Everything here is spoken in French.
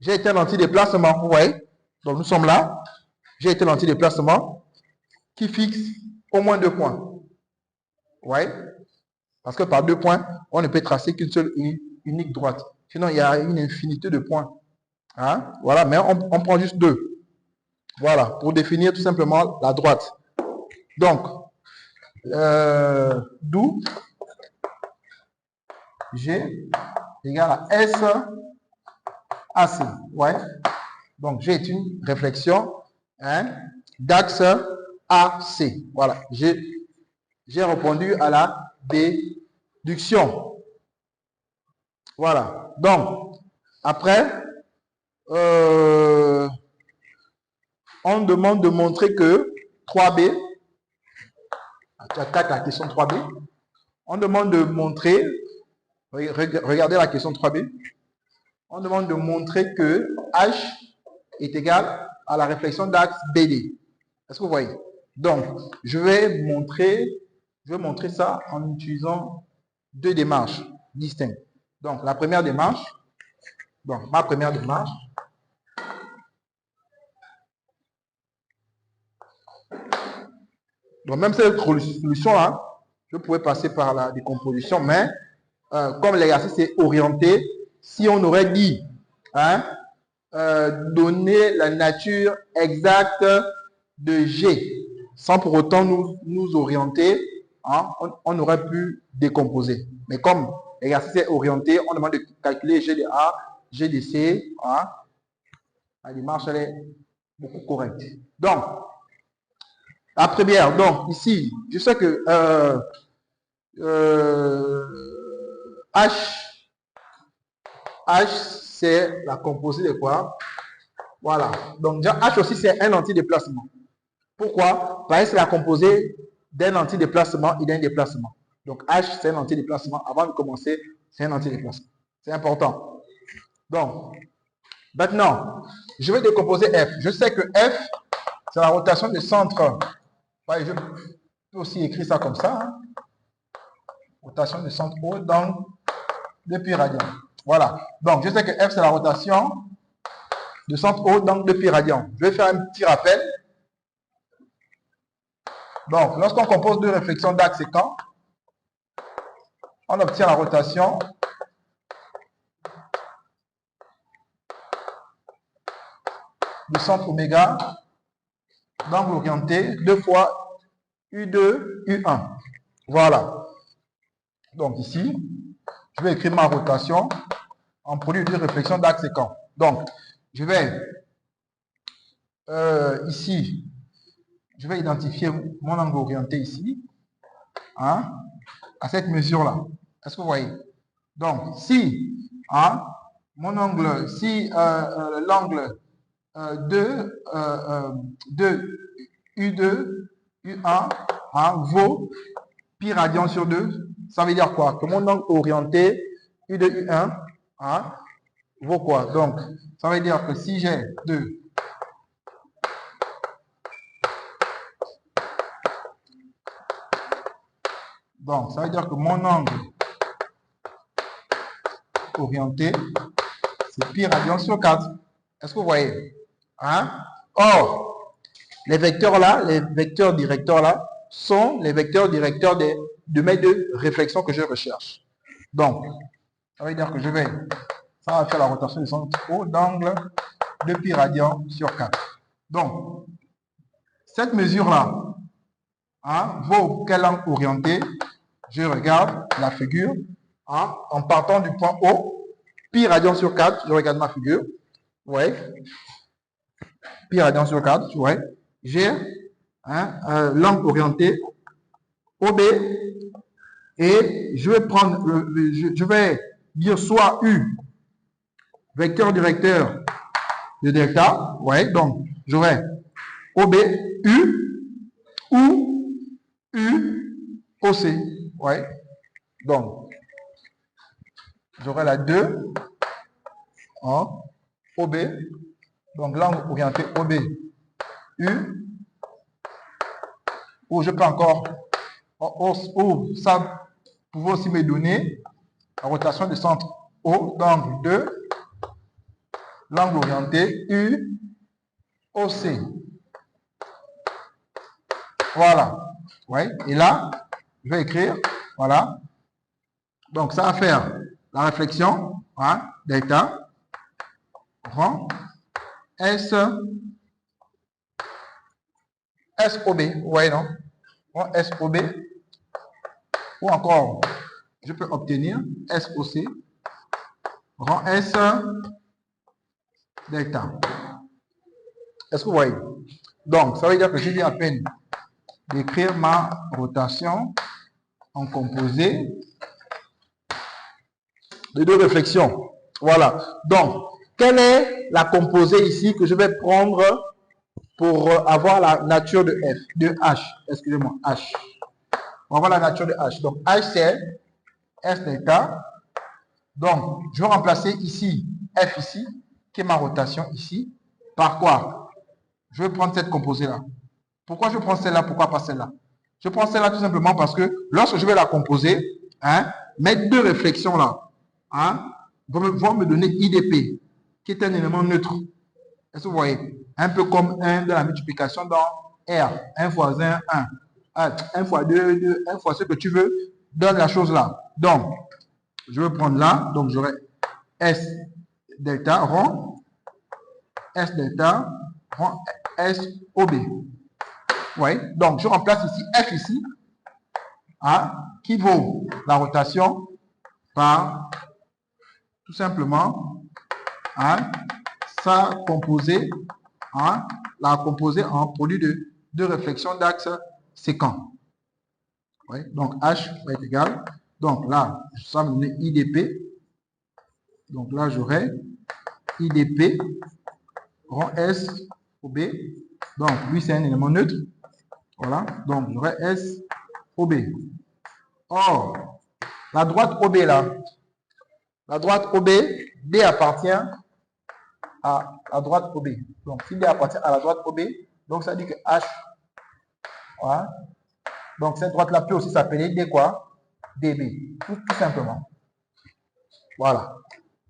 J'ai été un anti-déplacement, vous voyez. Donc nous sommes là. J'ai été l'anti-déplacement qui fixe au moins 2 points. Vous voyez. Parce que par 2 points, on ne peut tracer qu'une seule unique droite. Sinon, il y a une infinité de points. Hein? Voilà, mais on prend juste 2. Voilà, pour définir tout simplement la droite. Donc, d'où G égale à S AC. Ouais. Donc, G est une réflexion d'axe AC. Voilà, j'ai répondu à la déduction. Voilà. Donc, après, on demande de montrer que 3B, tu attaques la question 3B, on demande de montrer, regardez la question 3B, on demande de montrer que H est égal à la réflexion d'axe BD. Est-ce que vous voyez? Donc, je vais montrer ça en utilisant 2 démarches distinctes. Donc, la première démarche, donc ma première démarche, donc même cette solution-là, je pourrais passer par la décomposition, mais comme l'exercice est orienté, si on aurait dit donner la nature exacte de G, sans pour autant nous orienter, on aurait pu décomposer. Mais comme l'exercice est orienté, on demande de calculer G de A, G de C. La démarche, elle est beaucoup correcte. Donc, la première, donc ici, je sais que H, c'est la composée de quoi? Voilà. Donc, H aussi, c'est un antidéplacement. Pourquoi? Parce que c'est la composée d'un antidéplacement et d'un déplacement. Donc, H, c'est un antidéplacement. Avant de commencer, c'est un antidéplacement. C'est important. Donc, maintenant, je vais décomposer F. Je sais que F, c'est la rotation du centre. Je peux aussi écrire ça comme ça. Rotation du centre O dans 2 pi radians. Voilà. Donc, je sais que F, c'est la rotation du centre O dans 2 pi radians. Je vais faire un petit rappel. Donc, lorsqu'on compose 2 réflexions d'axe séquent, on obtient la rotation du centre oméga d'angle orienté 2 fois U2, U1. Voilà. Donc ici, je vais écrire ma rotation en produit de réflexion d'axe séquent. Donc, je vais ici, je vais identifier mon angle orienté ici, à cette mesure-là. Est-ce que vous voyez? Donc, si mon angle, si l'angle 2 U2, U1 vaut pi radian sur 2, ça veut dire quoi? Que mon angle orienté U2, U1 vaut quoi? Donc, ça veut dire que si j'ai 2 donc, ça veut dire que mon angle orienté, c'est pi radian sur 4. Est-ce que vous voyez? Or, les vecteurs là, les vecteurs directeurs là, sont les vecteurs directeurs de mes 2 réflexions que je recherche. Donc, ça veut dire que ça va faire la rotation du centre O d'angle 2 pi radian sur 4. Donc, cette mesure-là vaut quel angle orienté? Je regarde la figure en partant du point O, pi radian sur 4, je regarde ma figure. Ouais. Pi radian sur 4, ouais. J'ai l'angle orienté OB et je vais prendre, je vais dire soit U, vecteur directeur de delta, ouais, donc j'aurai OB, U ou U, OC, ouais. Donc, j'aurai la 2 en OB, donc l'angle orienté OB, U, ou je peux encore, ou ça pouvait aussi me donner la rotation du centre O d'angle 2 l'angle orienté UOC. Voilà. Ouais. Et là, je vais écrire, voilà. Donc, ça va faire la réflexion, hein, delta, rond, SOB, ouais, non? Rond SOB, ou encore, je peux obtenir SOC, rond S delta. Est-ce que vous voyez? Donc, ça veut dire que j'ai à peine d'écrire ma rotation en composé de deux réflexions. Voilà. Donc, quelle est la composée ici que je vais prendre pour avoir la nature de F, de H, excusez-moi, H. On va voir la nature de H. Donc, H, c'est S delta. Donc, je vais remplacer ici, F ici, qui est ma rotation ici, par quoi? Je vais prendre cette composée-là. Pourquoi je prends celle-là? Pourquoi pas celle-là? Je prends celle-là tout simplement parce que lorsque je vais la composer, hein, mes deux réflexions-là, hein, vont me donner IDP, qui est un élément neutre. Est-ce que vous voyez? Un peu comme 1 de la multiplication dans R. 1 fois 1, 1. 1 fois 2, 2. 1 fois ce que tu veux, donne la chose là. Donc, je vais prendre là. Donc, j'aurai S delta rond. S delta rond S OB. Vous voyez? Donc, je remplace ici F ici, hein, qui vaut la rotation par tout simplement, hein, ça composé, hein, la composée en produit de réflexion d'axe séquent. Oui, donc H va être égal. Donc là, ça va me donner IDP. Donc là, j'aurai IDP rond S OB. Donc lui, c'est un élément neutre. Voilà. Donc j'aurai S OB. Or, la droite OB là, la droite OB, D appartient à la droite OB. Donc, si D appartient à la droite OB, donc ça dit que H, voilà. Donc, cette droite-là peut aussi s'appeler D quoi? DB. Tout simplement. Voilà.